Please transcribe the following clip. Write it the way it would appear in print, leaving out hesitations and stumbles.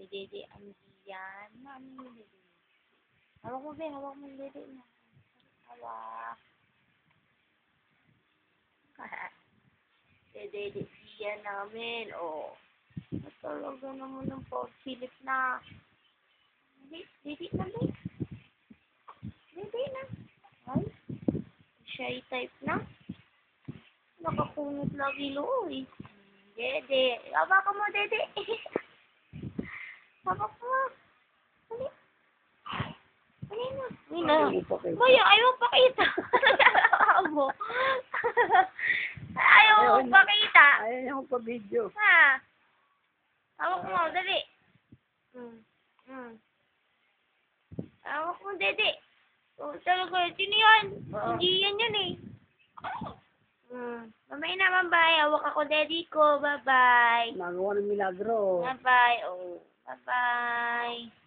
Dede, ano yan? Ano yung dede? Hawak mo, be. Hawak mo yung dede na. Hawak. Dede, yan namin. Oh. Talaga naman ng pagsilip na. Dede na, be. Dede na. Ay. Shy type na. Nakakunot lagi looy. Dede. Hawak mo, dede. Hawak mo. Dali. Dali na. Uy na. Maya, ayaw pakita. Ayaw mo. Ayaw mo pakita. Ayaw niya akong pa-video. Ha? Hawak mo, dali. Hawak mo, dede. Oh, talaga, sino yan? Hindi yan eh. Mamaya naman, bye. Hawak ako, daddy ko. Bye-bye. Nagawa ng milagro. Bye-bye. Oh, bye-bye.